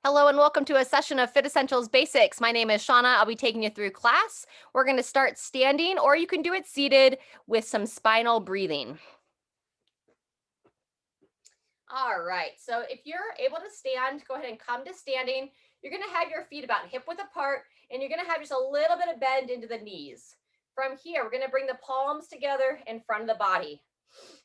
Hello and welcome to a session of FitEssentials Basics. My name is Shauna. I'll be taking you through class. We're going to start standing, or you can do it seated with some spinal breathing. All right, so if you're able to stand, go ahead and come to standing. You're going to have your feet about hip width apart, and you're going to have just a little bit of bend into the knees. From here, we're going to bring the palms together in front of the body.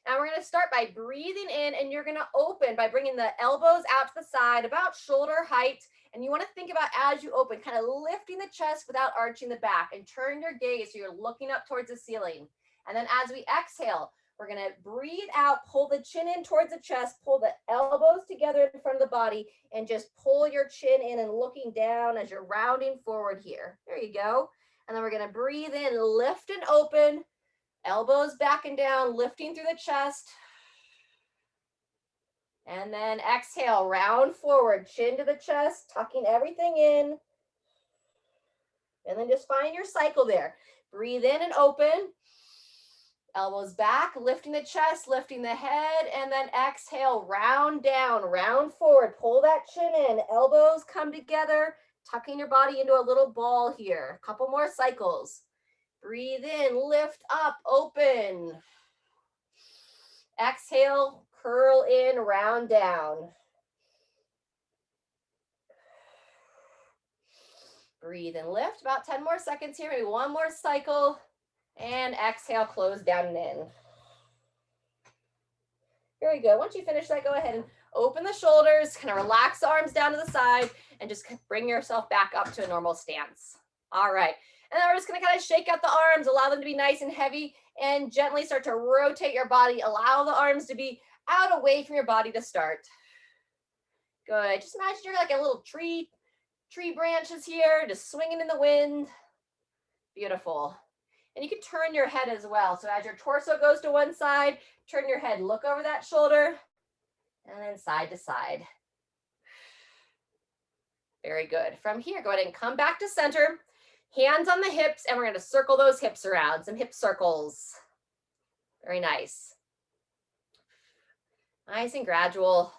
And we're going to start by breathing in, and you're going to open by bringing the elbows out to the side, about shoulder height. And you want to think about as you open, kind of lifting the chest without arching the back, and turn your gaze so you're looking up towards the ceiling. And then as we exhale, we're going to breathe out, pull the chin in towards the chest, pull the elbows together in front of the body, and just pull your chin in and looking down as you're rounding forward here. There you go. And then we're going to breathe in, lift and open. Elbows back and down, lifting through the chest. And then exhale, round forward, chin to the chest, tucking everything in. And then just find your cycle there. Breathe in and open. Elbows back, lifting the chest, lifting the head, and then exhale, round down, round forward. Pull that chin in, elbows come together, tucking your body into a little ball here. A couple more cycles. Breathe in, lift up, open. Exhale, curl in, round down. Breathe and lift, about 10 more seconds here, maybe one more cycle. And exhale, close down and in. Very good. Once you finish that, go ahead and open the shoulders, kind of relax the arms down to the side, and just bring yourself back up to a normal stance. All right. And then we're just going to kind of shake out the arms, allow them to be nice and heavy, and gently start to rotate your body. Allow the arms to be out away from your body to start. Good. Just imagine you're like a little tree branches here, just swinging in the wind. Beautiful. And you can turn your head as well. So as your torso goes to one side, turn your head, look over that shoulder, and then side to side. Very good. From here, go ahead and come back to center. Hands on the hips, and we're going to circle those hips around, some hip circles. Very nice. Nice and gradual.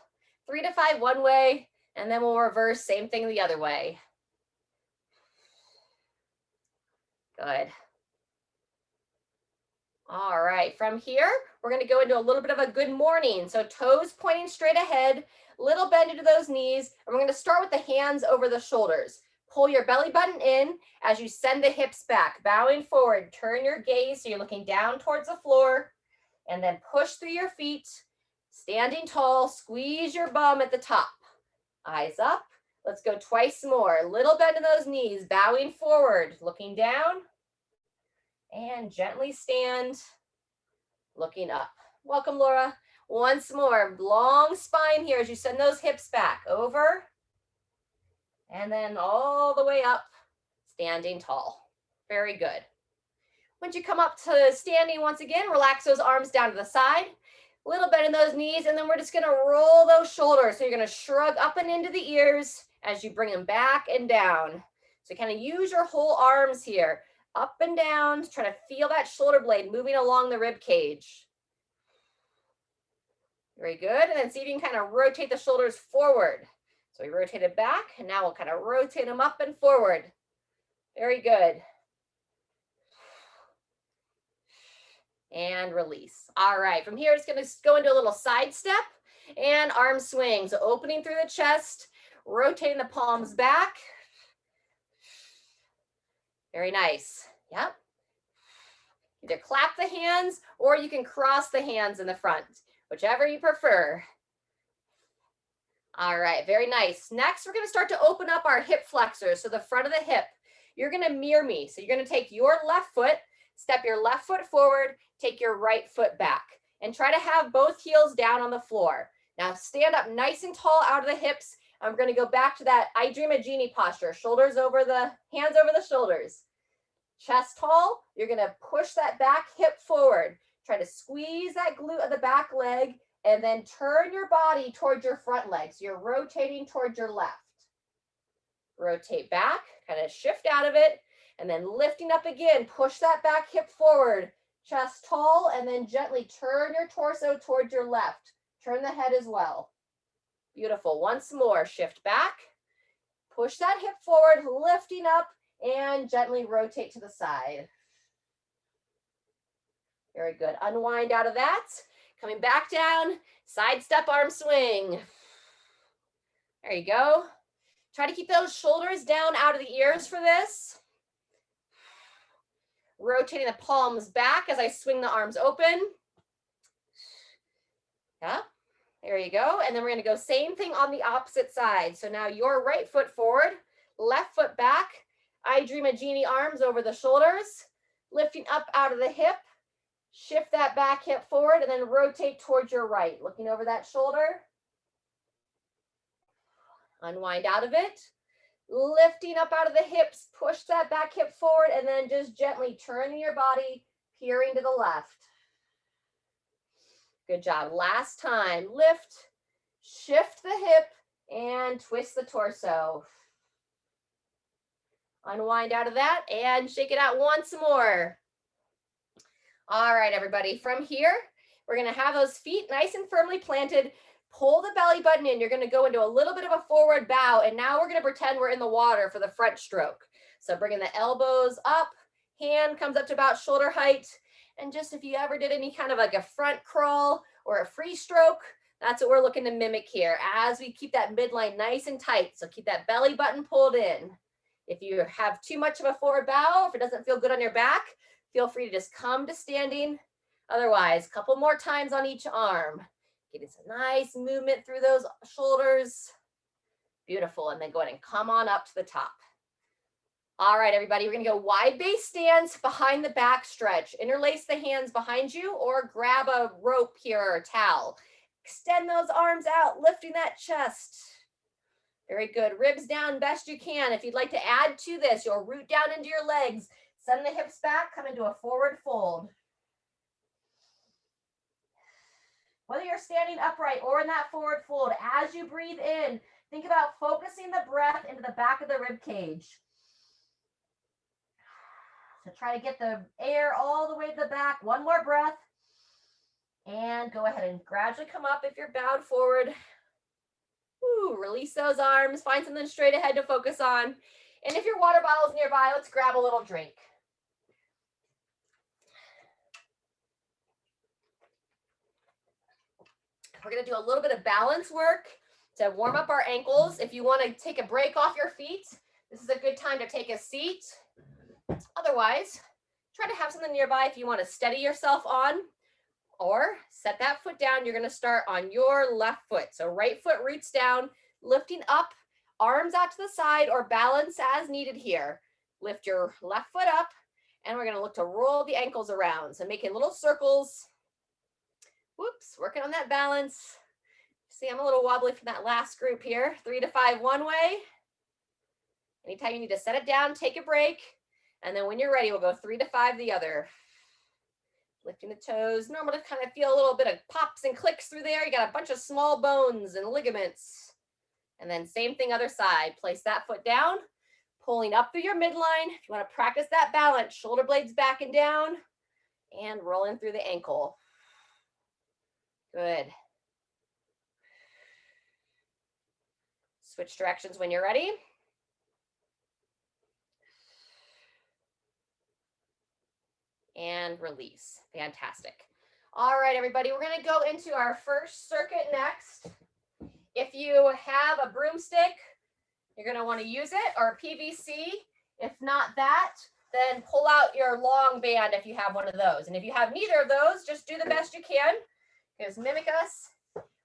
3 to 5 one way, and then we'll reverse, same thing the other way. Good. All right, from here, we're going to go into a little bit of a good morning. So toes pointing straight ahead, little bend into those knees, and we're going to start with the hands over the shoulders. Pull your belly button in as you send the hips back, bowing forward. Turn your gaze so you're looking down towards the floor, and then push through your feet, standing tall, squeeze your bum at the top. Eyes up. Let's go twice more. Little bend in those knees, bowing forward, looking down, and gently stand, looking up. Welcome, Laura. Once more, long spine here as you send those hips back, over, and then all the way up, standing tall. Very good. Once you come up to standing once again, relax those arms down to the side, little bend in those knees, and then we're just gonna roll those shoulders. So you're gonna shrug up and into the ears as you bring them back and down. So kind of use your whole arms here, up and down, try to feel that shoulder blade moving along the rib cage. Very good, and then see if you can kind of rotate the shoulders forward. So we rotate it back, and now we'll kind of rotate them up and forward. Very good. And release. All right, from here, it's going to go into a little side step and arm swing. So opening through the chest, rotating the palms back. Very nice. Yep. Either clap the hands or you can cross the hands in the front, whichever you prefer. All right, very nice. Next, we're going to start to open up our hip flexors. So the front of the hip, you're going to mirror me. So you're going to take your left foot, step your left foot forward, take your right foot back, and try to have both heels down on the floor. Now stand up nice and tall out of the hips. I'm going to go back to that I Dream a Genie posture. Shoulders over the, hands over the shoulders. Chest tall, you're going to push that back hip forward. Try to squeeze that glute of the back leg, and then turn your body towards your front leg. So you're rotating towards your left. Rotate back, kind of shift out of it, and then lifting up again. Push that back hip forward, chest tall, and then gently turn your torso towards your left. Turn the head as well. Beautiful. Once more, shift back, Push that hip forward, lifting up, and gently rotate to the side. Very good. Unwind out of that. Coming back down, side step arm swing. There you go. Try to keep those shoulders down out of the ears for this. Rotating the palms back as I swing the arms open. Yeah, there you go. And then we're going to go same thing on the opposite side. So now your right foot forward, left foot back. I dream a genie arms over the shoulders, lifting up out of the hip. Shift that back hip forward and then rotate towards your right, looking over that shoulder. Unwind out of it. Lifting up out of the hips, push that back hip forward, and then just gently turning your body, peering to the left. Good job. Last time. Lift, shift the hip, and twist the torso. Unwind out of that and shake it out once more. All right, everybody. From here, we're going to have those feet nice and firmly planted. Pull the belly button in. You're going to go into a little bit of a forward bow, and now we're going to pretend we're in the water for the front stroke. So bringing the elbows up, hand comes up to about shoulder height, and just if you ever did any kind of like a front crawl or a free stroke, that's what we're looking to mimic here as we keep that midline nice and tight. So keep that belly button pulled in. If you have too much of a forward bow, if it doesn't feel good on your back, feel free to just come to standing. Otherwise, a couple more times on each arm. Getting some nice movement through those shoulders. Beautiful. And then go ahead and come on up to the top. All right, everybody, we're going to go wide base stance behind the back stretch. Interlace the hands behind you or grab a rope here or a towel. Extend those arms out, lifting that chest. Very good. Ribs down best you can. If you'd like to add to this, you'll root down into your legs. Send the hips back, come into a forward fold. Whether you're standing upright or in that forward fold, as you breathe in, think about focusing the breath into the back of the rib cage. So try to get the air all the way to the back. One more breath. And go ahead and gradually come up if you're bowed forward. Woo, release those arms. Find something straight ahead to focus on. And if your water bottle is nearby, let's grab a little drink. We're going to do a little bit of balance work to warm up our ankles. If you want to take a break off your feet, this is a good time to take a seat. Otherwise, try to have something nearby if you want to steady yourself on, or set that foot down. You're going to start on your left foot. So right foot roots down, lifting up, arms out to the side, or balance as needed here. Lift your left foot up, and we're going to look to roll the ankles around. So making little circles. Whoops, working on that balance. See, I'm a little wobbly from that last group here. 3 to 5 one way. Anytime you need to set it down, take a break. And then when you're ready, we'll go 3 to 5 the other. Lifting the toes. Normal to kind of feel a little bit of pops and clicks through there. You got a bunch of small bones and ligaments. And then same thing other side. Place that foot down, pulling up through your midline. If you want to practice that balance, shoulder blades back and down, and rolling through the ankle. Good. Switch directions when you're ready. And release. Fantastic. All right, everybody, we're going to go into our first circuit next. If you have a broomstick, you're going to want to use it, or a PVC. If not that, then pull out your long band if you have one of those. And if you have neither of those, just do the best you can. Just mimic us.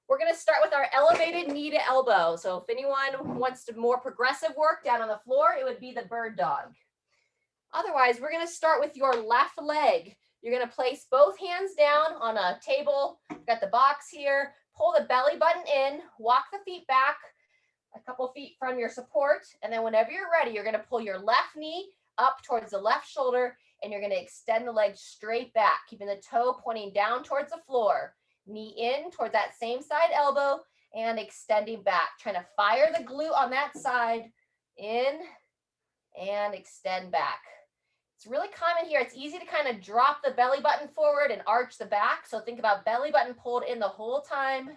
We're going to start with our elevated knee to elbow. So if anyone wants to more progressive work down on the floor, it would be the bird dog. Otherwise, we're going to start with your left leg. You're going to place both hands down on a table. You've got the box here. Pull the belly button in. Walk the feet back a couple feet from your support. And then whenever you're ready, you're going to pull your left knee up towards the left shoulder, and you're going to extend the leg straight back, keeping the toe pointing down towards the floor. Knee in towards that same side elbow and extending back. Trying to fire the glute on that side. In and extend back. It's really common here. It's easy to kind of drop the belly button forward and arch the back. So think about belly button pulled in the whole time.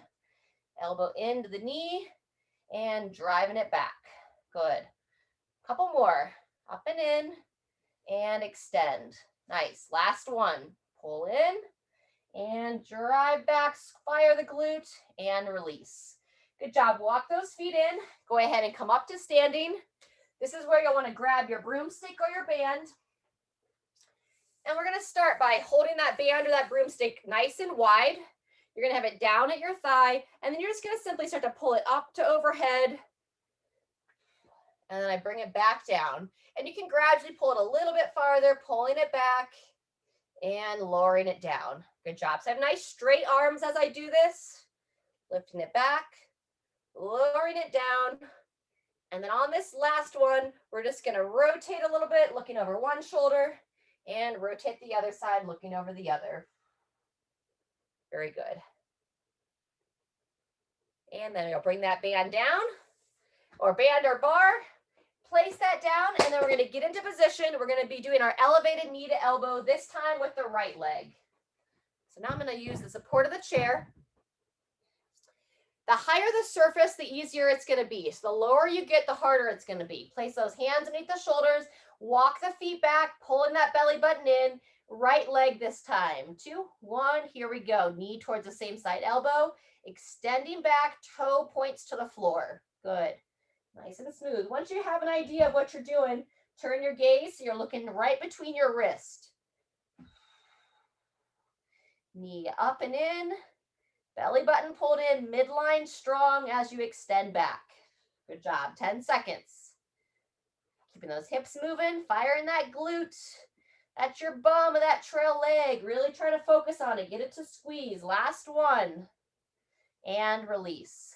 Elbow into the knee and driving it back. Good. Couple more. Up and in and extend. Nice. Last one. Pull in and drive back, fire the glute and release. Good job. Walk those feet in. Go ahead and come up to standing. This is where you'll want to grab your broomstick or your band. And we're going to start by holding that band or that broomstick nice and wide. You're going to have it down at your thigh, and then you're just going to simply start to pull it up to overhead. And then I bring it back down. And you can gradually pull it a little bit farther, pulling it back and lowering it down. Good job. So I have nice straight arms as I do this. Lifting it back, lowering it down. And then on this last one, we're just going to rotate a little bit, looking over one shoulder, and rotate the other side, looking over the other. Very good. And then you'll bring that band down, or band or bar. Place that down, and then we're going to get into position. We're going to be doing our elevated knee to elbow, this time with the right leg. So now I'm going to use the support of the chair. The higher the surface, the easier it's going to be. So the lower you get, the harder it's going to be. Place those hands underneath the shoulders, walk the feet back, pulling that belly button in, right leg this time. 2, 1, here we go. Knee towards the same side elbow, extending back, toe points to the floor. Good. Nice and smooth. Once you have an idea of what you're doing, turn your gaze so you're looking right between your wrist. Knee up and in, belly button pulled in, midline strong as you extend back. Good job. 10 seconds. Keeping those hips moving, firing that glute. That's your bum of that trail leg. Really try to focus on it. Get it to squeeze. Last one. And release.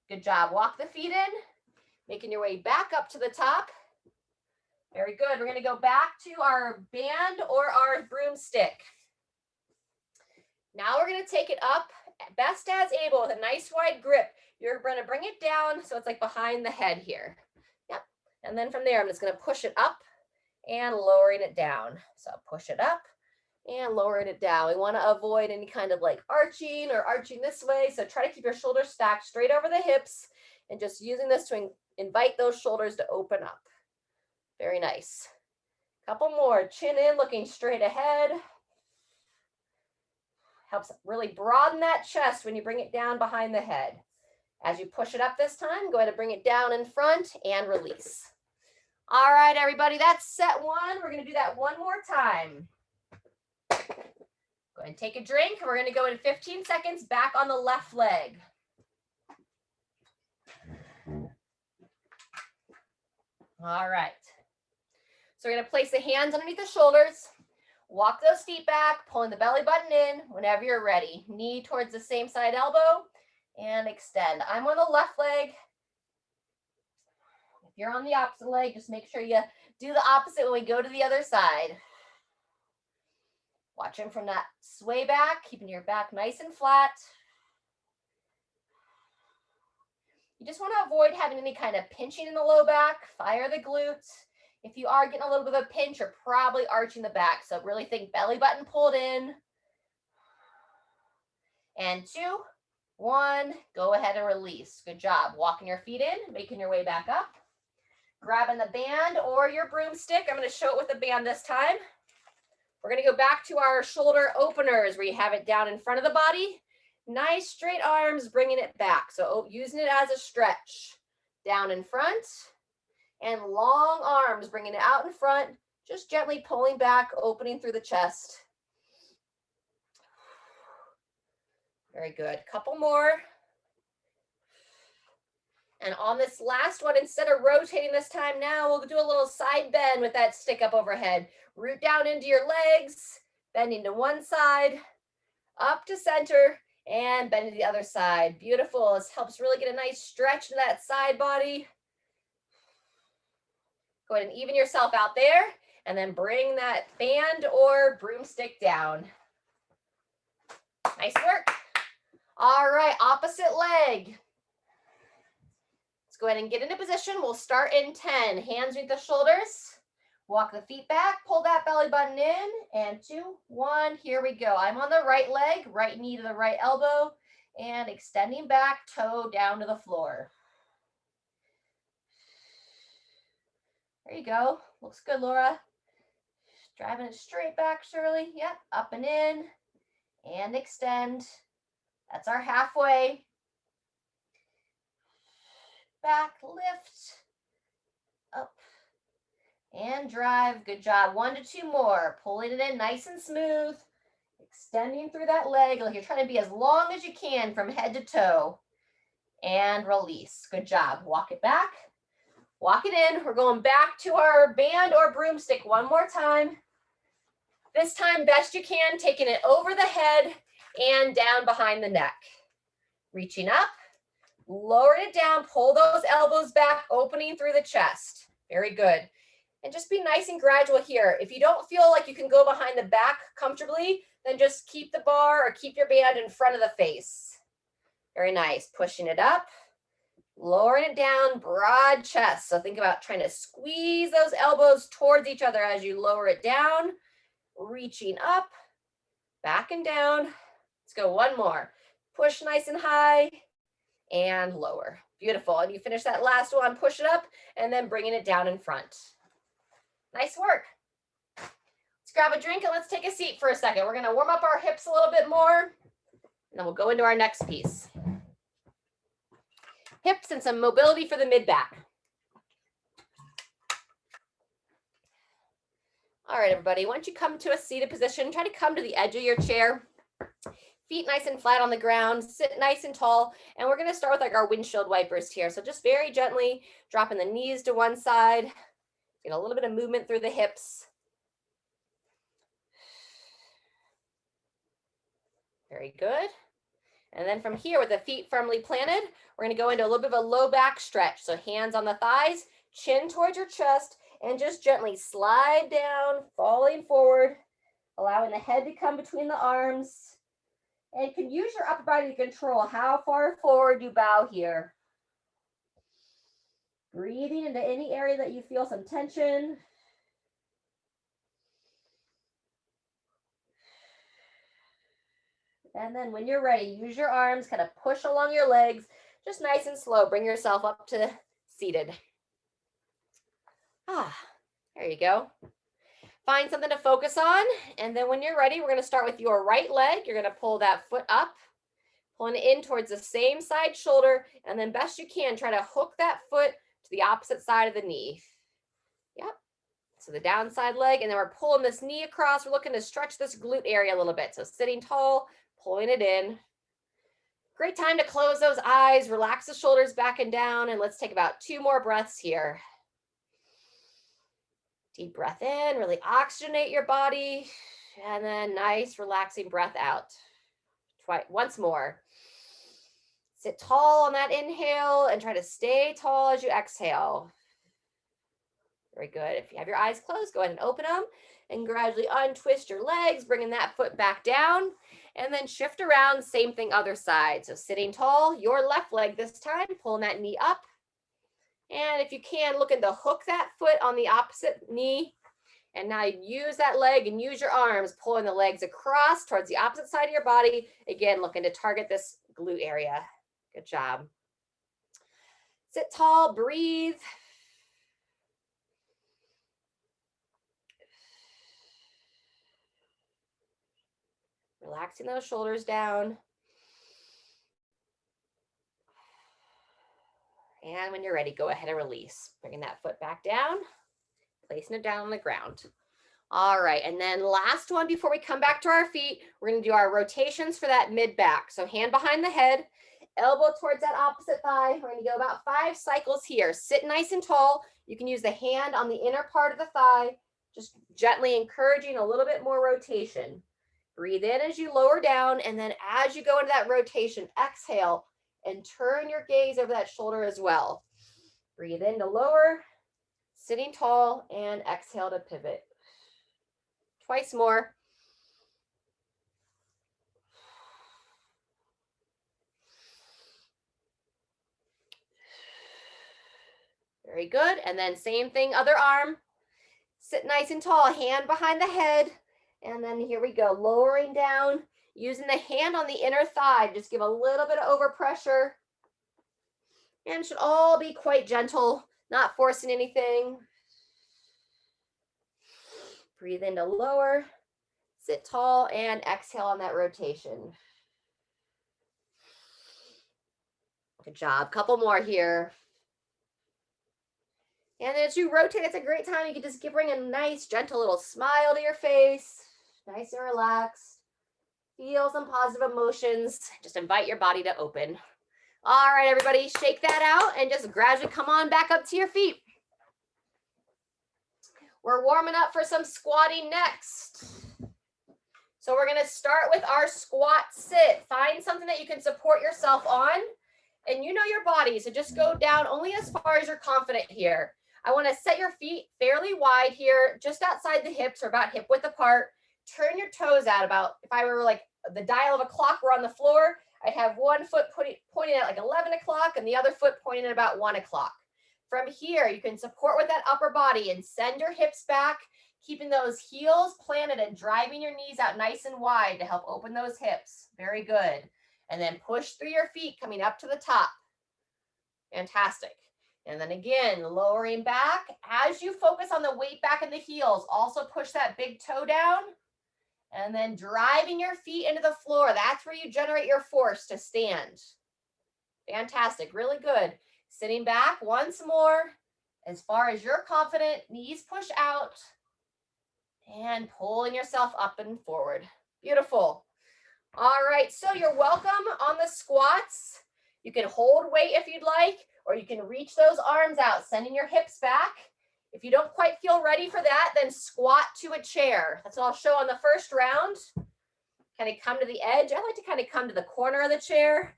Good job. Walk the feet in. Making your way back up to the top. Very good. We're going to go back to our band or our broomstick. Now we're going to take it up best as able with a nice wide grip. You're going to bring it down so it's like behind the head here. Yep. And then from there, I'm just going to push it up and lowering it down. So push it up and lowering it down. We want to avoid any kind of like arching or arching this way. So try to keep your shoulders stacked straight over the hips and just using this to invite those shoulders to open up. Very nice. Couple more. Chin in, looking straight ahead. Helps really broaden that chest when you bring it down behind the head. As you push it up this time, go ahead and bring it down in front and release. All right, everybody, that's set one. We're going to do that one more time. Go ahead and take a drink. We're going to go in 15 seconds back on the left leg. All right. So we're going to place the hands underneath the shoulders. Walk those feet back, pulling the belly button in whenever you're ready. Knee towards the same side elbow and extend. I'm on the left leg. If you're on the opposite leg, just make sure you do the opposite when we go to the other side. Watching from that sway back, keeping your back nice and flat. You just want to avoid having any kind of pinching in the low back. Fire the glutes. If you are getting a little bit of a pinch, you're probably arching the back. So really think belly button pulled in. And 2, 1, go ahead and release. Good job. Walking your feet in, making your way back up. Grabbing the band or your broomstick. I'm going to show it with the band this time. We're going to go back to our shoulder openers where you have it down in front of the body. Nice straight arms, bringing it back. So using it as a stretch. Down in front. And long arms, bringing it out in front, just gently pulling back, opening through the chest. Very good. Couple more. And on this last one, instead of rotating this time now, we'll do a little side bend with that stick up overhead. Root down into your legs, bending to one side, up to center, and bend to the other side. Beautiful. This helps really get a nice stretch to that side body. Go ahead and even yourself out there, and then bring that band or broomstick down. Nice work. All right, opposite leg. Let's go ahead and get into position. We'll start in 10. Hands underneath the shoulders. Walk the feet back, pull that belly button in, and 2, 1, here we go. I'm on the right leg, right knee to the right elbow, and extending back, toe down to the floor. you go. Looks good, Laura. Driving it straight back, Shirley. Yep, up and in, and extend. That's our halfway. Back, lift, up, and drive. Good job. 1 to 2 more. Pulling it in nice and smooth. Extending through that leg like you're trying to be as long as you can from head to toe. And release. Good job. Walk it back. Walk it in. We're going back to our band or broomstick one more time. This time, best you can, taking it over the head and down behind the neck. Reaching up, lowering it down, pull those elbows back, opening through the chest. Very good. And just be nice and gradual here. If you don't feel like you can go behind the back comfortably, then just keep the bar or keep your band in front of the face. Very nice. Pushing it up, lowering it down, broad chest. So think about trying to squeeze those elbows towards each other as you lower it down. Reaching up, back and down. Let's go one more. Push nice and high and lower. Beautiful. And you finish that last one, push it up, and then bringing it down in front. Nice work. Let's grab a drink and let's take a seat for a second. We're going to warm up our hips a little bit more, and then we'll go into our next piece. Hips and some mobility for the mid-back. All right, everybody, once you come to a seated position, try to come to the edge of your chair. Feet nice and flat on the ground, sit nice and tall. And we're gonna start with like our windshield wipers here. So just very gently dropping the knees to one side, get a little bit of movement through the hips. Very good. And then from here with the feet firmly planted, we're gonna go into a little bit of a low back stretch. So hands on the thighs, chin towards your chest, and just gently slide down, falling forward, allowing the head to come between the arms. And you can use your upper body to control how far forward you bow here. Breathing into any area that you feel some tension. And then when you're ready, use your arms, kind of push along your legs, just nice and slow. Bring yourself up to seated. There you go. Find something to focus on. And then when you're ready, we're going to start with your right leg. You're going to pull that foot up, pulling it in towards the same side shoulder. And then best you can, try to hook that foot to the opposite side of the knee. Yep. So the downside leg. And then we're pulling this knee across. We're looking to stretch this glute area a little bit. So sitting tall, pulling it in. Great time to close those eyes, relax the shoulders back and down. And let's take about 2 more breaths here. Deep breath in, really oxygenate your body, and then nice relaxing breath out. Once more. Sit tall on that inhale and try to stay tall as you exhale. Very good. If you have your eyes closed, go ahead and open them and gradually untwist your legs, bringing that foot back down, and then shift around, same thing other side. So sitting tall, your left leg this time, pulling that knee up. And if you can, looking to hook that foot on the opposite knee. And now use that leg and use your arms, pulling the legs across towards the opposite side of your body. Again, looking to target this glute area. Good job. Sit tall, breathe. Relaxing those shoulders down. And when you're ready, go ahead and release. Bringing that foot back down, placing it down on the ground. All right, and then last one before we come back to our feet, we're gonna do our rotations for that mid-back. So hand behind the head, elbow towards that opposite thigh. We're gonna go about 5 cycles here. Sit nice and tall. You can use the hand on the inner part of the thigh, just gently encouraging a little bit more rotation. Breathe in as you lower down, and then as you go into that rotation, exhale and turn your gaze over that shoulder as well. Breathe in to lower, sitting tall, and exhale to pivot. Twice more. Very good. And then same thing, other arm. Sit nice and tall, hand behind the head. And then here we go, lowering down, using the hand on the inner thigh. Just give a little bit of overpressure. And should all be quite gentle, not forcing anything. Breathe in to lower, sit tall, and exhale on that rotation. Good job. Couple more here. And as you rotate, it's a great time. You can just bring a nice, gentle little smile to your face. Nice and relaxed. Feel some positive emotions. Just invite your body to open. All right, everybody, shake that out and just gradually come on back up to your feet. We're warming up for some squatting next. So we're going to start with our squat sit. Find something that you can support yourself on. And you know your body, so just go down only as far as you're confident here. I want to set your feet fairly wide here, just outside the hips or about hip width apart. Turn your toes out about, if I were like the dial of a clock were on the floor, I'd have one foot pointing at like 11 o'clock and the other foot pointing at about 1 o'clock. From here, you can support with that upper body and send your hips back, keeping those heels planted and driving your knees out nice and wide to help open those hips. Very good. And then push through your feet coming up to the top. Fantastic. And then again, lowering back. As you focus on the weight back in the heels, also push that big toe down. And then driving your feet into the floor. That's where you generate your force to stand. Fantastic. Really good. Sitting back once more. As far as you're confident, knees push out. And pulling yourself up and forward. Beautiful. All right, so you're welcome on the squats. You can hold weight if you'd like, or you can reach those arms out, sending your hips back. If you don't quite feel ready for that, then squat to a chair. That's what I'll show on the first round. Kind of come to the edge. I like to kind of come to the corner of the chair.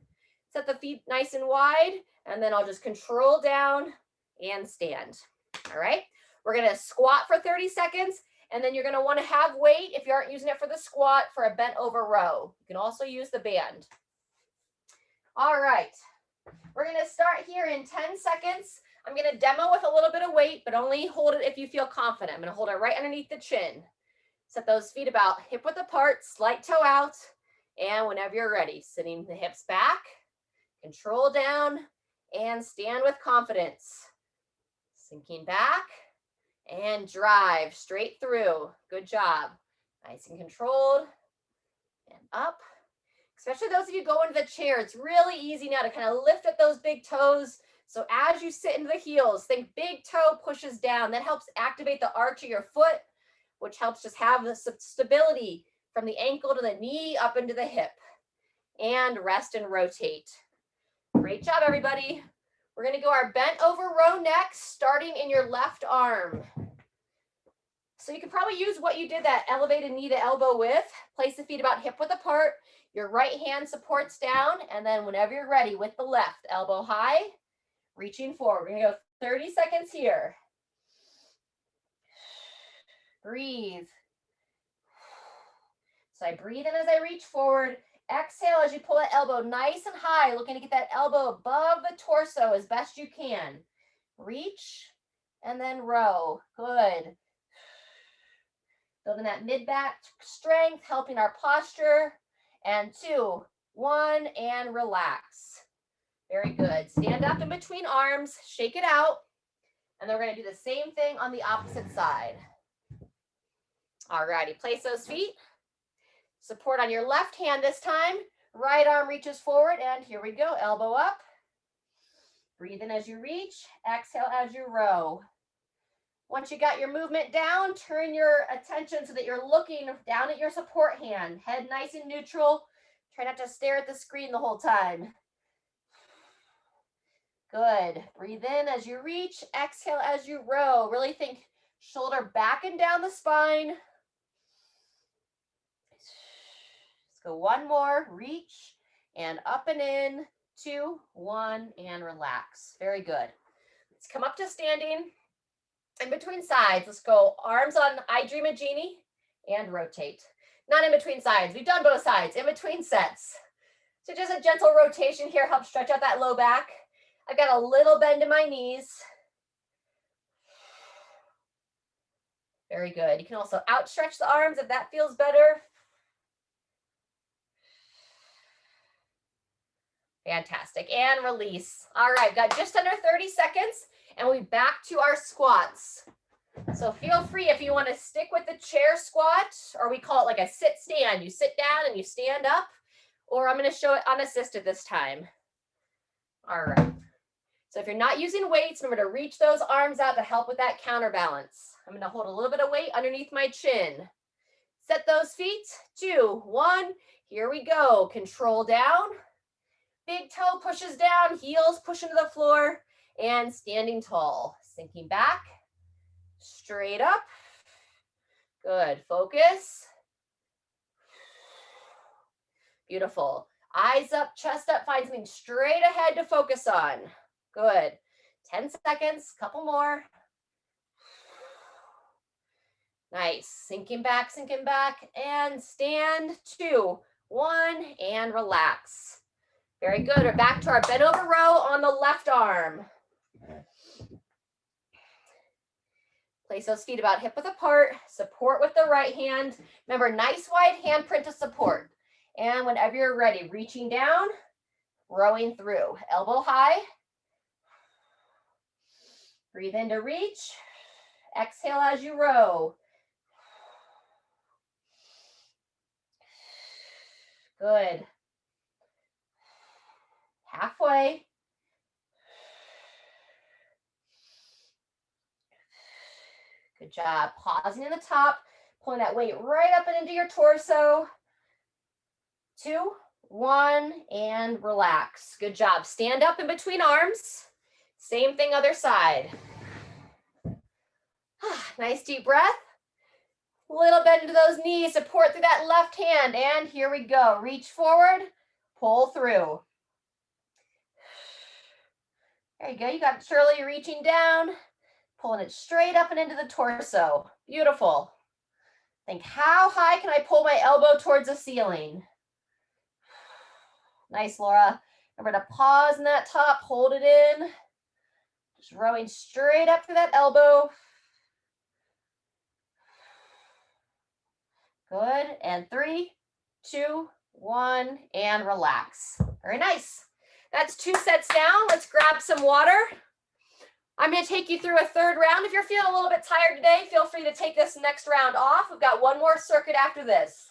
Set the feet nice and wide, and then I'll just control down and stand. All right, we're going to squat for 30 seconds. And then you're going to want to have weight, if you aren't using it for the squat, for a bent over row. You can also use the band. All right. We're going to start here in 10 seconds. I'm going to demo with a little bit of weight, but only hold it if you feel confident. I'm going to hold it right underneath the chin. Set those feet about hip width apart, slight toe out. And whenever you're ready, sitting the hips back, control down, and stand with confidence. Sinking back. And drive straight through. Good job. Nice and controlled. And up. Especially those of you go into the chair, it's really easy now to kind of lift up those big toes. So as you sit into the heels, think big toe pushes down. That helps activate the arch of your foot, which helps just have the stability from the ankle to the knee up into the hip. And rest and rotate. Great job, everybody. We're going to go our bent over row next, starting in your left arm. So you can probably use what you did that elevated knee to elbow with. Place the feet about hip width apart. Your right hand supports down. And then whenever you're ready with the left, elbow high, reaching forward. We're going to go 30 seconds here. Breathe. So I breathe in as I reach forward. Exhale as you pull that elbow nice and high, looking to get that elbow above the torso as best you can. Reach and then row. Good. Building that mid-back strength, helping our posture. And 2, 1, and relax. Very good. Stand up in between arms, shake it out. And then we're going to do the same thing on the opposite side. All righty, place those feet. Support on your left hand this time. Right arm reaches forward, and here we go. Elbow up. Breathe in as you reach. Exhale as you row. Once you got your movement down, turn your attention so that you're looking down at your support hand. Head nice and neutral. Try not to stare at the screen the whole time. Good. Breathe in as you reach. Exhale as you row. Really think shoulder back and down the spine. Let's go one more. Reach and up and in. 2, 1, and relax. Very good. Let's come up to standing. In between sides, let's go arms on I Dream a Genie and rotate. Not in between sides. We've done both sides. In between sets. So just a gentle rotation here helps stretch out that low back. I've got a little bend in my knees. Very good. You can also outstretch the arms if that feels better. Fantastic. And release. All right, got just under 30 seconds and we'll be back to our squats. So feel free if you want to stick with the chair squat, or we call it like a sit stand. You sit down and you stand up, or I'm going to show it unassisted this time. All right. So if you're not using weights, remember to reach those arms out to help with that counterbalance. I'm going to hold a little bit of weight underneath my chin. Set those feet, 2, 1, here we go. Control down, big toe pushes down, heels push into the floor, and standing tall. Sinking back, straight up. Good, focus. Beautiful. Eyes up, chest up, find something straight ahead to focus on. Good. 10 seconds, couple more. Nice. Sinking back, and stand. 2, 1, and relax. Very good. We're back to our bent over row on the left arm. Place those feet about hip width apart. Support with the right hand. Remember, nice wide handprint to support. And whenever you're ready, reaching down, rowing through. Elbow high. Breathe in to reach. Exhale as you row. Good. Halfway. Good job. Pausing in the top, pulling that weight right up and into your torso. 2, 1, and relax. Good job. Stand up in between arms. Same thing, other side. Nice deep breath. Little bend into those knees, support through that left hand, and here we go. Reach forward, pull through. There you go. You got Shirley reaching down, pulling it straight up and into the torso. Beautiful. Think, how high can I pull my elbow towards the ceiling? Nice, Laura. Remember to pause in that top, hold it in. Just rowing straight up to that elbow. Good, and 3, 2, 1, and relax. Very nice. That's 2 sets down. Let's grab some water. I'm going to take you through a third round. If you're feeling a little bit tired today, feel free to take this next round off. We've got one more circuit after this.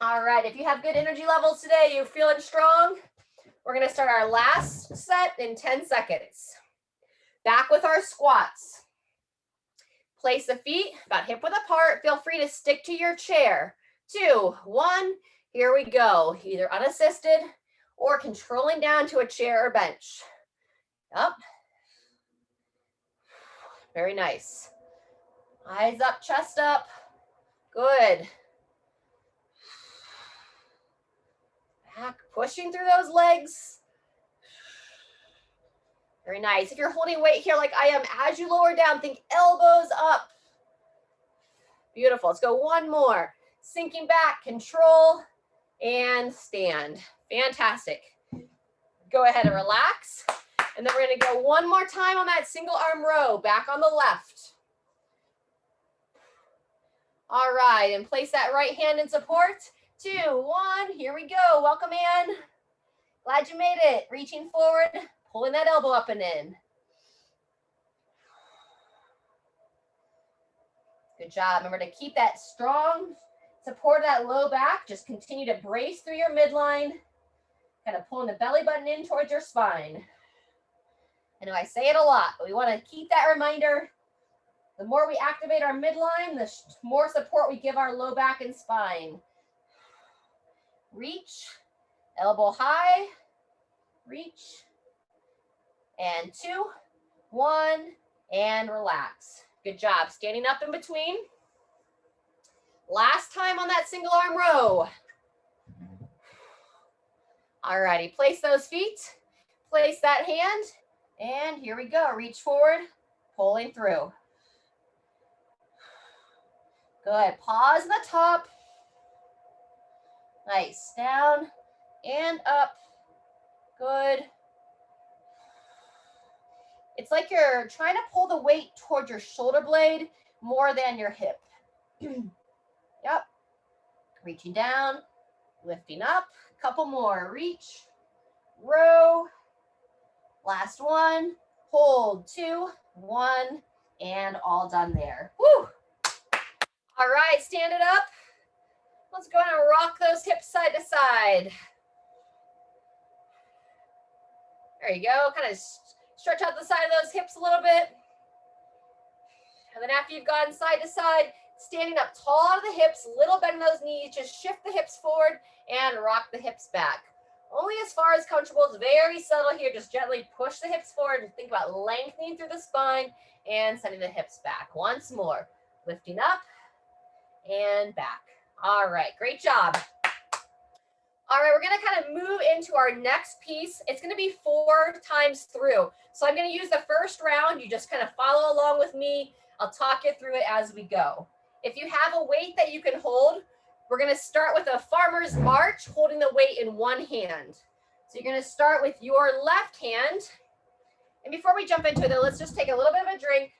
All right, if you have good energy levels today, you're feeling strong, we're going to start our last set in 10 seconds. Back with our squats. Place the feet about hip width apart. Feel free to stick to your chair. 2, 1, here we go. Either unassisted or controlling down to a chair or bench. Up. Very nice. Eyes up, chest up. Good. Back, pushing through those legs. Very nice. If you're holding weight here like I am, as you lower down, think elbows up. Beautiful. Let's go one more. Sinking back, control, and stand. Fantastic. Go ahead and relax. And then we're going to go one more time on that single arm row, back on the left. All right, and place that right hand in support. 2, 1, here we go. Welcome in. Glad you made it. Reaching forward, pulling that elbow up and in. Good job. Remember to keep that strong support of that low back. Just continue to brace through your midline. Kind of pulling the belly button in towards your spine. I know I say it a lot, but we want to keep that reminder. The more we activate our midline, the more support we give our low back and spine. Reach, elbow high, reach, and 2, 1, and relax. Good job. Standing up in between. Last time on that single arm row. All righty, place those feet, place that hand, and here we go. Reach forward, pulling through. Good. Pause in the top. Nice. Down and up. Good. It's like you're trying to pull the weight towards your shoulder blade more than your hip. Yep. Reaching down, lifting up. Couple more. Reach, row. Last one, hold, 2, 1, and all done there. Woo! All right, stand it up. Let's go and rock those hips side to side. There you go, kind of stretch out the side of those hips a little bit. And then after you've gone side to side, standing up tall out of the hips, little bend in those knees, just shift the hips forward and rock the hips back. Only as far as comfortable. It's very subtle here. Just gently push the hips forward and think about lengthening through the spine and sending the hips back. Once more, lifting up and back. All right, great job. All right, we're gonna kind of move into our next piece. It's gonna be 4 times through. So I'm gonna use the first round. You just kind of follow along with me. I'll talk you through it as we go. If you have a weight that you can hold, we're gonna start with a farmer's march, holding the weight in one hand. So you're gonna start with your left hand. And before we jump into it though, let's just take a little bit of a drink.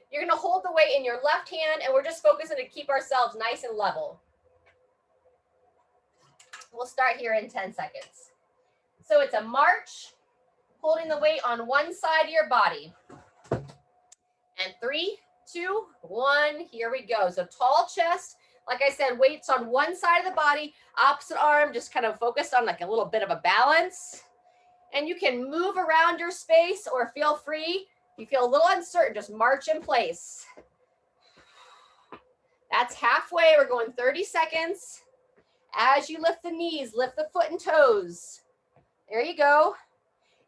You're gonna hold the weight in your left hand and we're just focusing to keep ourselves nice and level. We'll start here in 10 seconds. So it's a march, holding the weight on one side of your body. And 3, 2, 1, here we go. So tall chest, like I said, weights on one side of the body, opposite arm, just kind of focused on like a little bit of a balance. And you can move around your space or feel free. If you feel a little uncertain, just march in place. That's halfway. We're going 30 seconds. As you lift the knees, lift the foot and toes. There you go.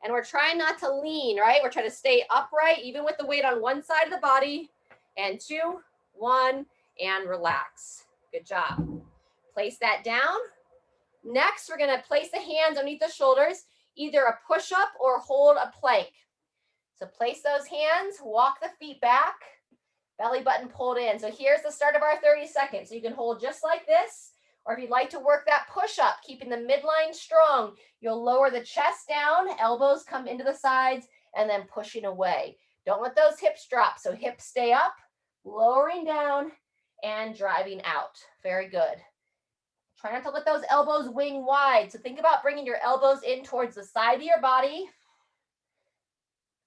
And we're trying not to lean, right? We're trying to stay upright, even with the weight on one side of the body. And 2, 1, and relax. Good job. Place that down. Next, we're gonna place the hands underneath the shoulders, either a push-up or hold a plank. So place those hands, walk the feet back, belly button pulled in. So here's the start of our 30 seconds. So you can hold just like this. Or if you'd like to work that push-up, keeping the midline strong, you'll lower the chest down, elbows come into the sides, and then pushing away. Don't let those hips drop. So hips stay up, lowering down, and driving out. Very good. Try not to let those elbows wing wide. So think about bringing your elbows in towards the side of your body.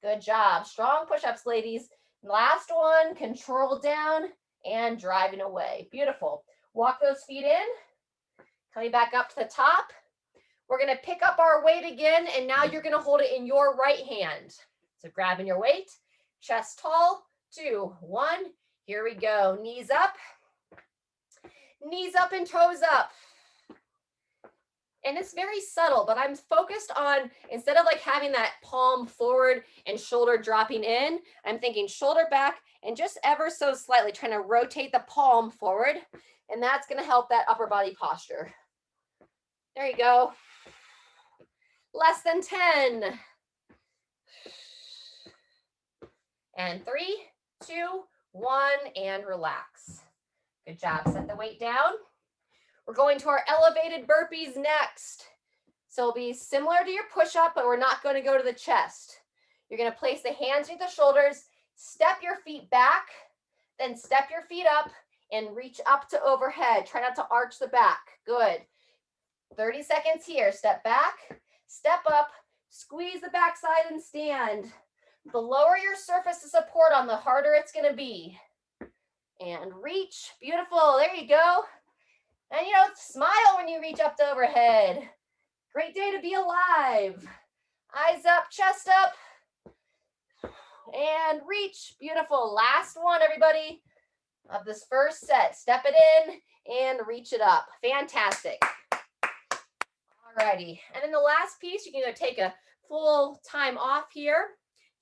Good job. Strong push-ups, ladies. Last one, control down and driving away. Beautiful. Walk those feet in, coming back up to the top. We're gonna pick up our weight again, and now you're gonna hold it in your right hand. So grabbing your weight, chest tall, 2, 1, here we go. Knees up and toes up. And it's very subtle, but I'm focused on, instead of like having that palm forward and shoulder dropping in, I'm thinking shoulder back and just ever so slightly trying to rotate the palm forward. And that's going to help that upper body posture. There you go. Less than 10. And 3, 2, 1, and relax. Good job. Set the weight down. We're going to our elevated burpees next. So it'll be similar to your push-up, but we're not going to go to the chest. You're going to place the hands underneath the shoulders, step your feet back, then step your feet up, and reach up to overhead. Try not to arch the back. Good. 30 seconds here. Step back, step up, squeeze the backside and stand. The lower your surface of support on, the harder it's going to be. And reach. Beautiful. There you go. And, smile when you reach up to overhead. Great day to be alive. Eyes up, chest up. And reach. Beautiful. Last one, everybody, of this first set. Step it in and reach it up. Fantastic. Alrighty. And then the last piece, you can either take a full time off here.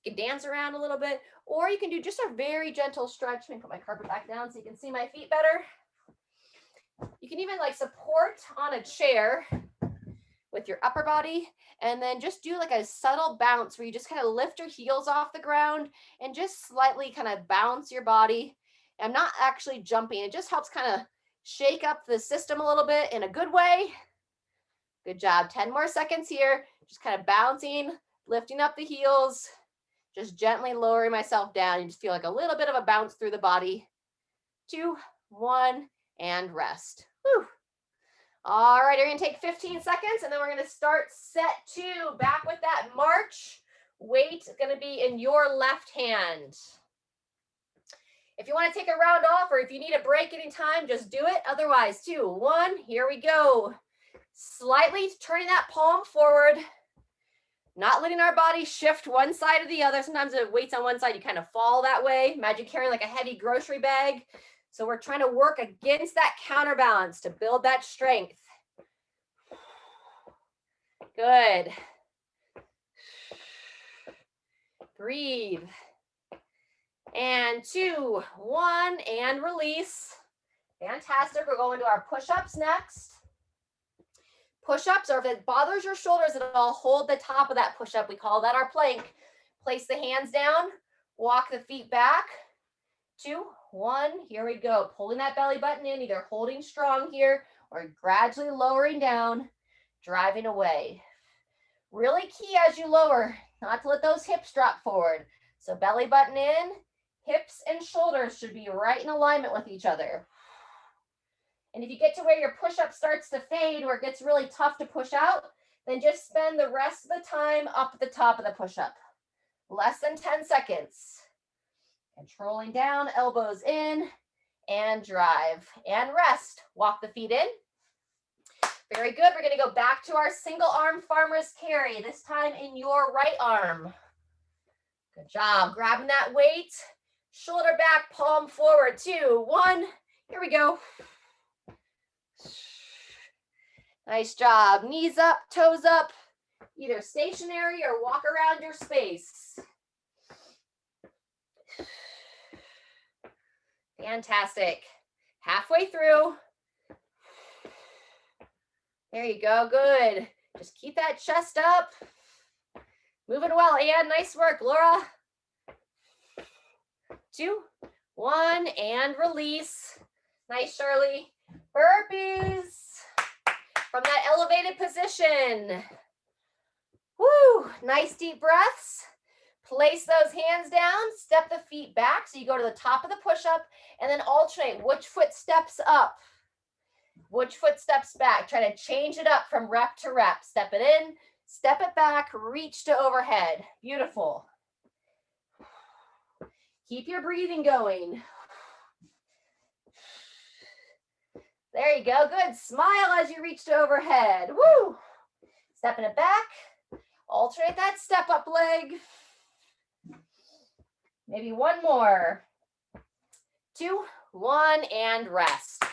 You can dance around a little bit, or you can do just a very gentle stretch. Let me put my carpet back down so you can see my feet better. You can even like support on a chair with your upper body, and then just do like a subtle bounce where you just kind of lift your heels off the ground and just slightly kind of bounce your body. I'm not actually jumping. It just helps kind of shake up the system a little bit in a good way. Good job. 10 more seconds here. Just kind of bouncing, lifting up the heels, just gently lowering myself down. You just feel like a little bit of a bounce through the body. 2, 1, and rest. Whew. All right, you're gonna take 15 seconds and then we're gonna start set 2. Back with that march. Weight gonna be in your left hand. If you want to take a round off or if you need a break anytime, just do it. Otherwise, 2, 1, here we go. Slightly turning that palm forward, not letting our body shift one side or the other. Sometimes the weight's on one side, you kind of fall that way. Imagine carrying like a heavy grocery bag. So we're trying to work against that counterbalance to build that strength. Good. Breathe. And 2, 1, and release. Fantastic. We're going to our push-ups next. Push-ups, or if it bothers your shoulders at all, hold the top of that push-up. We call that our plank. Place the hands down. Walk the feet back. 2, 1, here we go. Pulling that belly button in, either holding strong here or gradually lowering down, driving away. Really key as you lower, not to let those hips drop forward. So belly button in, hips and shoulders should be right in alignment with each other. And if you get to where your push-up starts to fade, where it gets really tough to push out, then just spend the rest of the time up at the top of the push-up. Less than 10 seconds. Controlling down, elbows in, and drive. And rest. Walk the feet in. Very good. We're going to go back to our single arm farmer's carry, this time in your right arm. Good job. Grabbing that weight. Shoulder back, palm forward. 2, 1. Here we go. Nice job. Knees up, toes up. Either stationary or walk around your space. Fantastic. Halfway through. There you go. Good. Just keep that chest up. Moving well. And nice work, Laura. 2, 1, and release. Nice, Shirley. Burpees from that elevated position. Woo. Nice deep breaths. Place those hands down. Step the feet back. So you go to the top of the push-up and then alternate which foot steps up. Which foot steps back? Try to change it up from rep to rep. Step it in, step it back, reach to overhead. Beautiful. Keep your breathing going. There you go. Good. Smile as you reach to overhead. Woo! Stepping it back. Alternate that step up leg. Maybe one more. 2, 1, and rest.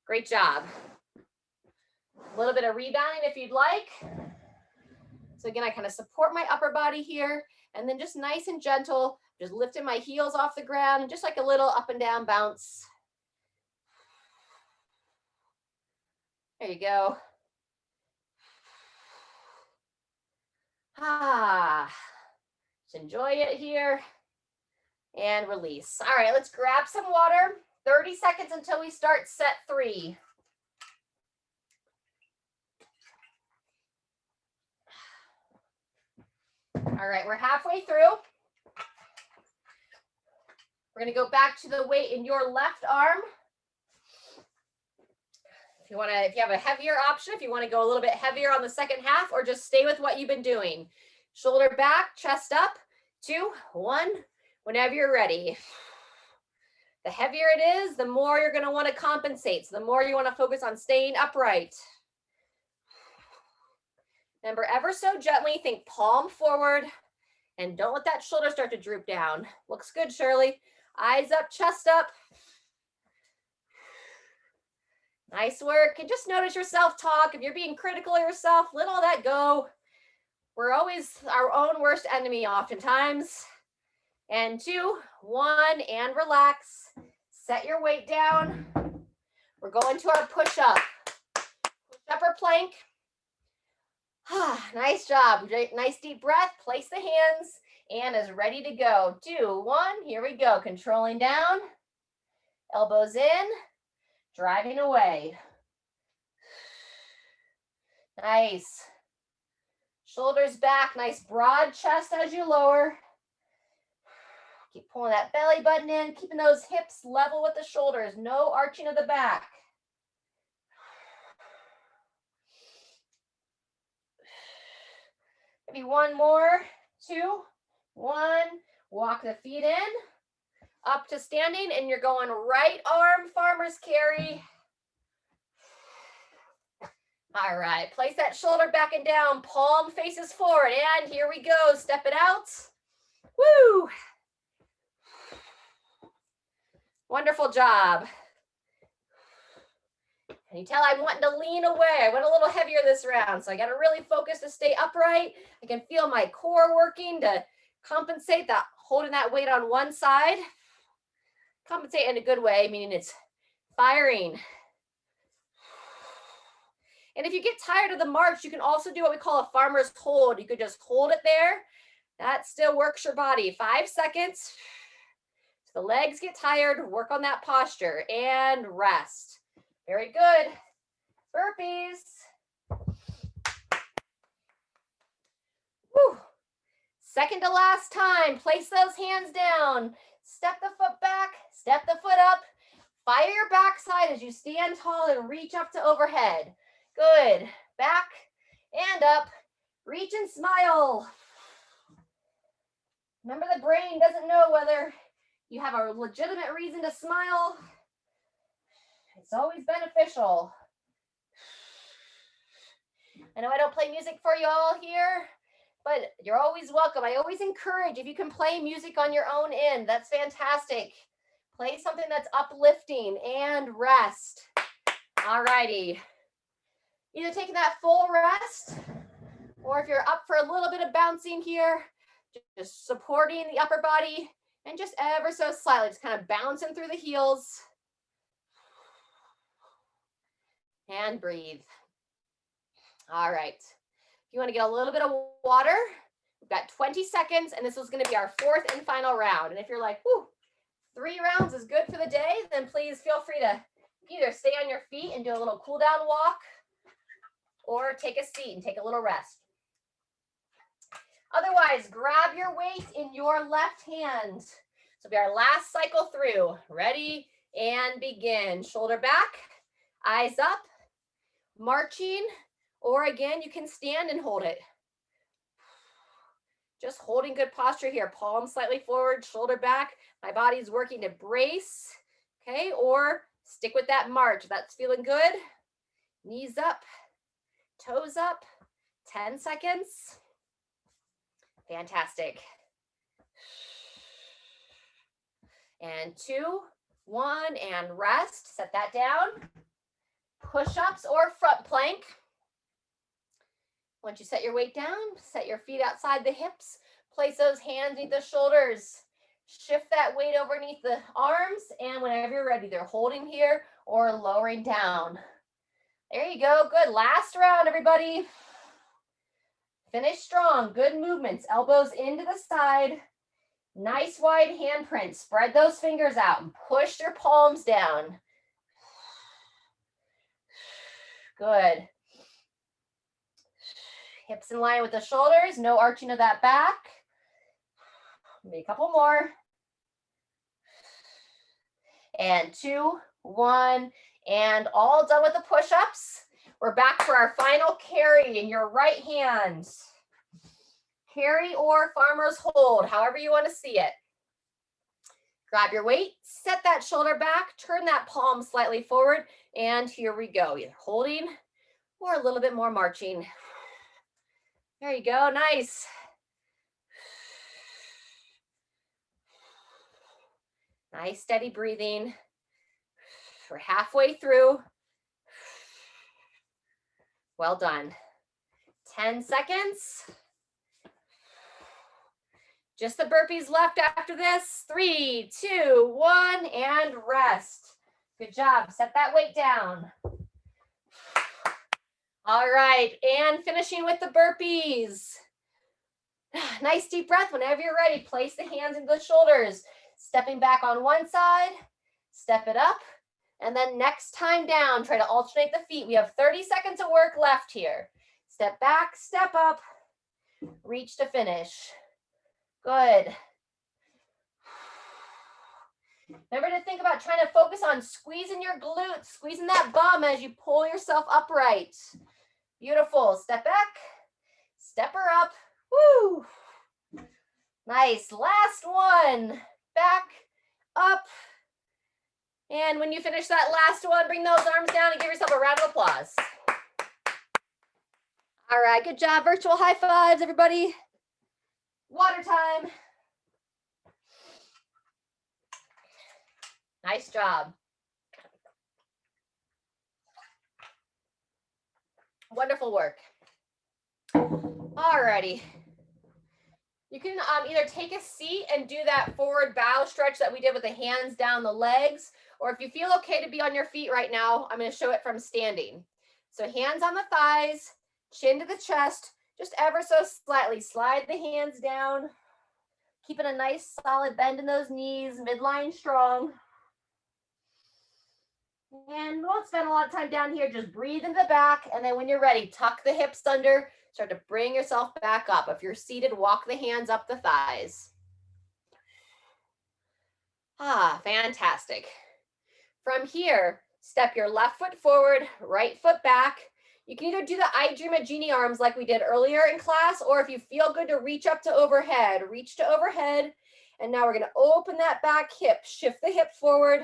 Great job. A little bit of rebounding if you'd like. So again, I kind of support my upper body here, and then just nice and gentle, just lifting my heels off the ground, and just like a little up and down bounce. There you go. Just enjoy it here. And release. All right, let's grab some water. 30 seconds until we start set 3. All right, we're halfway through. We're going to go back to the weight in your left arm. If you have a heavier option, if you want to go a little bit heavier on the second half, or just stay with what you've been doing. Shoulder back, chest up. 2, 1, whenever you're ready. The heavier it is, the more you're going to want to compensate. So the more you want to focus on staying upright. Remember, ever so gently, think palm forward, and don't let that shoulder start to droop down. Looks good, Shirley. Eyes up, chest up. Nice work. And just notice your self-talk. If you're being critical of yourself, let all that go. We're always our own worst enemy oftentimes. And 2, 1, and relax. Set your weight down. We're going to our push-up. Push-up or plank. Nice job. Nice deep breath. Place the hands and is ready to go. 2, 1, here we go. Controlling down. Elbows in. Driving away. Nice. Shoulders back. Nice broad chest as you lower. Keep pulling that belly button in, keeping those hips level with the shoulders. No arching of the back. Maybe one more, 2, 1. Walk the feet in, up to standing, and you're going right arm farmer's carry. All right, place that shoulder back and down, palm faces forward, and here we go. Step it out. Woo! Wonderful job. Can you tell I'm wanting to lean away? I went a little heavier this round, so I got to really focus to stay upright. I can feel my core working to compensate that, holding that weight on one side. Compensate in a good way, meaning it's firing. And if you get tired of the march, you can also do what we call a farmer's hold. You could just hold it there. That still works your body. 5 seconds. So the legs get tired, work on that posture and rest. Very good. Burpees. Woo. Second to last time. Place those hands down. Step the foot back, step the foot up. Fire your backside as you stand tall and reach up to overhead. Good. Back and up. Reach and smile. Remember, the brain doesn't know whether you have a legitimate reason to smile. It's always beneficial. I know I don't play music for you all here, but you're always welcome. I always encourage, if you can play music on your own end, that's fantastic. Play something that's uplifting and rest. All righty. Either taking that full rest, or if you're up for a little bit of bouncing here, just supporting the upper body and just ever so slightly, just kind of bouncing through the heels. And breathe. All right. If you want to get a little bit of water, we've got 20 seconds, and this is going to be our 4th and final round. And if you're like, whoo, 3 rounds is good for the day, then please feel free to either stay on your feet and do a little cool down walk, or take a seat and take a little rest. Otherwise, grab your weight in your left hand. So it'll be our last cycle through. Ready and begin. Shoulder back, eyes up, marching, or again, you can stand and hold it. Just holding good posture here. Palm slightly forward, shoulder back. My body's working to brace, okay? Or stick with that march. That's feeling good. Knees up, toes up, 10 seconds. Fantastic. And 2, 1, and rest. Set that down. Push-ups or front plank. Once you set your weight down, set your feet outside the hips. Place those hands beneath the shoulders. Shift that weight over underneath the arms, and whenever you're ready, they're holding here or lowering down. There you go. Good. Last round, everybody. Finish strong. Good movements. Elbows into the side. Nice wide handprint. Spread those fingers out and push your palms down. Good. Hips in line with the shoulders. No arching of that back. Maybe a couple more. And 2, 1, and all done with the push-ups. We're back for our final carry in your right hand. Carry or farmer's hold, however you want to see it. Grab your weight, set that shoulder back, turn that palm slightly forward, and here we go. Either holding or a little bit more marching. There you go. Nice. Nice, steady breathing. We're halfway through. Well done. 10 seconds. Just the burpees left after this. 3, 2, 1, and rest. Good job. Set that weight down. All right, and finishing with the burpees. Nice deep breath. Whenever you're ready, place the hands into the shoulders. Stepping back on one side, step it up, and then next time down, try to alternate the feet. We have 30 seconds of work left here. Step back, step up, reach to finish. Good. Remember to think about trying to focus on squeezing your glutes, squeezing that bum as you pull yourself upright. Beautiful. Step back, step her up, Woo. Nice. Last one. Back, up. And when you finish that last one, bring those arms down and give yourself a round of applause. All right, good job. Virtual high fives, everybody. Water time. Nice job. Wonderful work. All righty. You can either take a seat and do that forward bow stretch that we did with the hands down the legs, or if you feel okay to be on your feet right now, I'm going to show it from standing. So hands on the thighs, chin to the chest, just ever so slightly. Slide the hands down, keeping a nice solid bend in those knees, midline strong. And we won't spend a lot of time down here. Just breathe into the back, and then when you're ready, tuck the hips under. Start to bring yourself back up. If you're seated, walk the hands up the thighs. Ah, fantastic. From here, step your left foot forward, right foot back. You can either do the I Dream a Genie arms like we did earlier in class, or if you feel good to reach up to overhead, reach to overhead. And now we're going to open that back hip, shift the hip forward.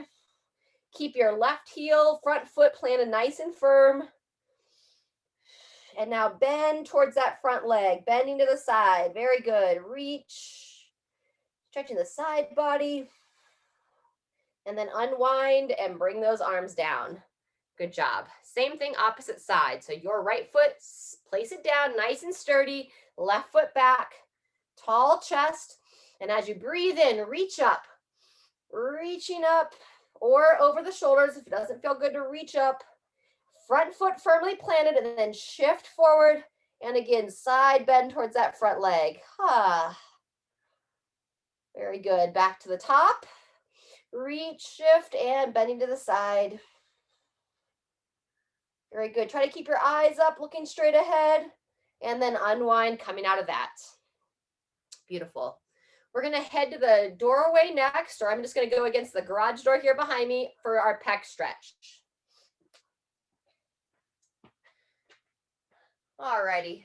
Keep your left heel, front foot planted nice and firm. And now bend towards that front leg, bending to the side. Very good. Reach, stretching the side body. And then unwind and bring those arms down. Good job. Same thing, opposite side. So your right foot, place it down nice and sturdy. Left foot back, tall chest. And as you breathe in, reach up, reaching up or over the shoulders if it doesn't feel good to reach up. Front foot firmly planted and then shift forward. And again, side bend towards that front leg. Very good. Back to the top. Reach, shift, and bending to the side. Very good. Try to keep your eyes up, looking straight ahead. And then unwind coming out of that. Beautiful. We're going to head to the doorway next, or I'm just going to go against the garage door here behind me for our pec stretch. Alrighty.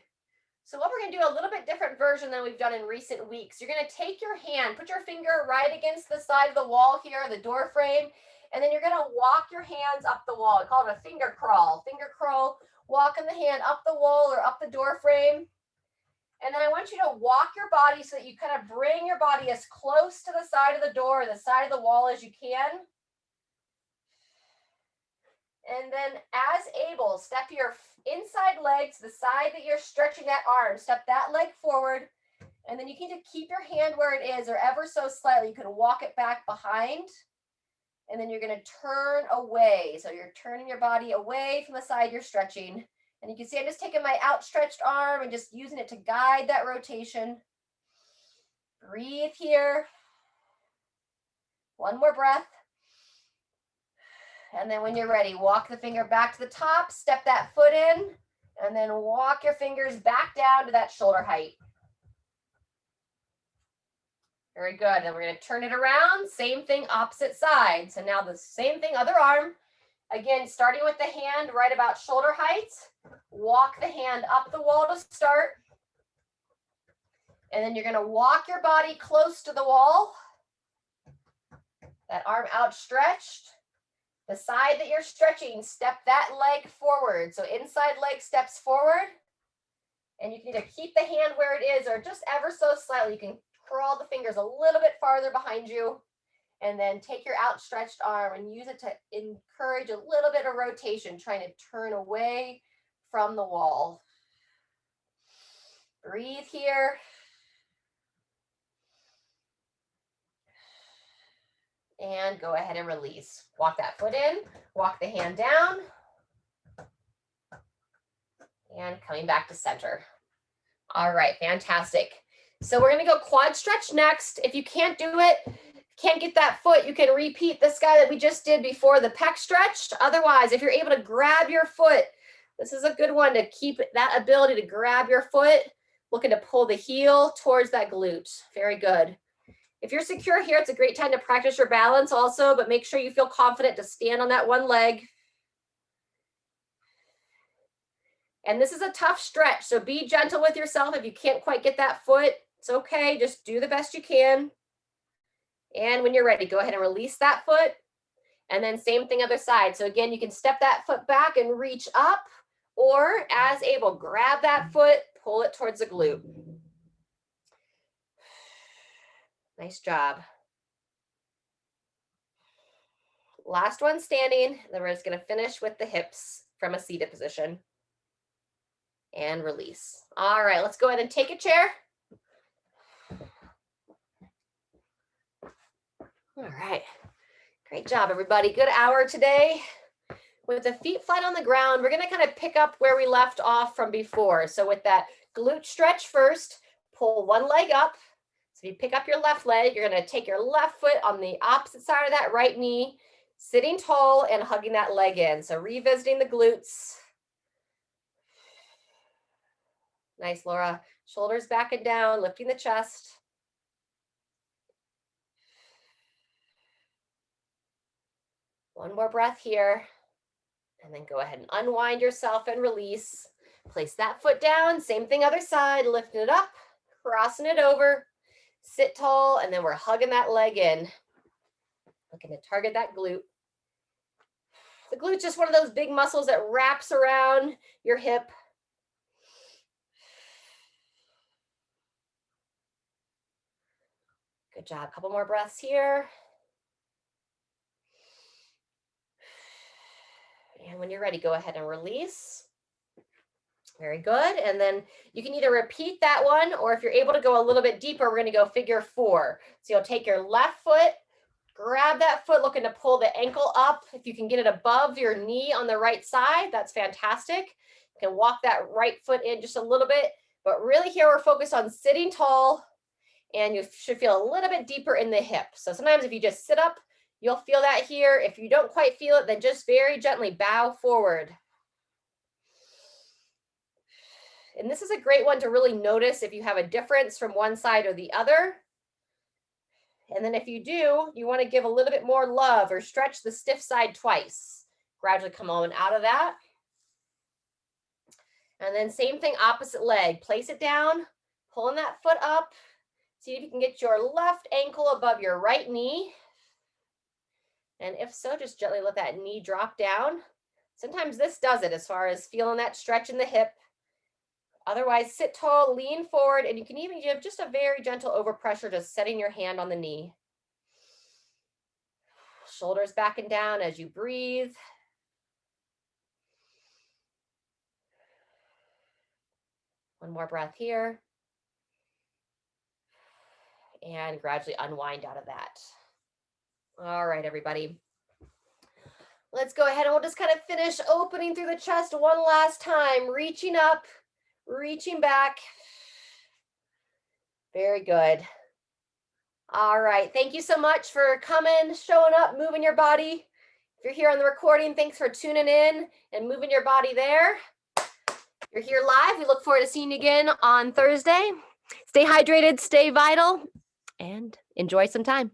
So what we're going to do a little bit different version than we've done in recent weeks. You're going to take your hand, put your finger right against the side of the wall here, the door frame, and then you're going to walk your hands up the wall. I call it a finger crawl. Finger crawl, walking the hand up the wall or up the door frame. And then I want you to walk your body so that you kind of bring your body as close to the side of the door or the side of the wall as you can. And then as able, step your inside leg to the side that you're stretching that arm. Step that leg forward. And then you need to keep your hand where it is or ever so slightly. You can walk it back behind. And then you're going to turn away. So you're turning your body away from the side you're stretching. And you can see I'm just taking my outstretched arm and just using it to guide that rotation. Breathe here. One more breath. And then when you're ready, walk the finger back to the top, step that foot in, and then walk your fingers back down to that shoulder height. Very good. Then we're going to turn it around. Same thing, opposite side. So now the same thing, other arm. Again, starting with the hand right about shoulder height. Walk the hand up the wall to start. And then you're going to walk your body close to the wall. That arm outstretched. The side that you're stretching, step that leg forward. So inside leg steps forward. And you can either keep the hand where it is or just ever so slightly. You can crawl the fingers a little bit farther behind you. And then take your outstretched arm and use it to encourage a little bit of rotation, trying to turn away from the wall. Breathe here. And go ahead and release. Walk that foot in, walk the hand down. And coming back to center. All right, fantastic. So we're going to go quad stretch next. If you can't do it, can't get that foot, you can repeat this guy that we just did before the pec stretch. Otherwise, if you're able to grab your foot, this is a good one to keep that ability to grab your foot, looking to pull the heel towards that glute. Very good. If you're secure here, it's a great time to practice your balance also, but make sure you feel confident to stand on that one leg. And this is a tough stretch, so be gentle with yourself. If you can't quite get that foot, it's okay. Just do the best you can. And when you're ready, go ahead and release that foot. And then same thing other side. So again, you can step that foot back and reach up, or as able, grab that foot, pull it towards the glute. Nice job. Last one standing. Then we're just going to finish with the hips from a seated position. And release. All right, let's go ahead and take a chair. All right. Great job, everybody. Good hour today. With the feet flat on the ground, we're going to kind of pick up where we left off from before. So with that glute stretch first, pull one leg up. So if you pick up your left leg, you're going to take your left foot on the opposite side of that right knee, sitting tall and hugging that leg in. So revisiting the glutes. Nice, Laura. Shoulders back and down, lifting the chest. One more breath here. And then go ahead and unwind yourself and release. Place that foot down. Same thing other side. Lifting it up, crossing it over. Sit tall, and then we're hugging that leg in. Looking to target that glute. The glute's just one of those big muscles that wraps around your hip. Good job. Couple more breaths here. And when you're ready, go ahead and release. Very good. And then you can either repeat that one, or if you're able to go a little bit deeper, we're going to go figure 4. So you'll take your left foot, grab that foot, looking to pull the ankle up. If you can get it above your knee on the right side, that's fantastic. You can walk that right foot in just a little bit, but really here we're focused on sitting tall, and you should feel a little bit deeper in the hip. So sometimes if you just sit up, you'll feel that here. If you don't quite feel it, then just very gently bow forward. And this is a great one to really notice if you have a difference from one side or the other. And then if you do, you want to give a little bit more love or stretch the stiff side twice. Gradually come on out of that. And then same thing, opposite leg. Place it down, pulling that foot up. See if you can get your left ankle above your right knee. And if so, just gently let that knee drop down. Sometimes this does it as far as feeling that stretch in the hip. Otherwise, sit tall, lean forward, and you can even give just a very gentle overpressure, just setting your hand on the knee. Shoulders back and down as you breathe. One more breath here. And gradually unwind out of that. All right, everybody. Let's go ahead and we'll just kind of finish opening through the chest one last time, reaching up, reaching back. Very good. All right. Thank you so much for coming, showing up, moving your body. If you're here on the recording, thanks for tuning in and moving your body there. If you're here live, we look forward to seeing you again on Thursday. Stay hydrated, stay vital, and enjoy some time.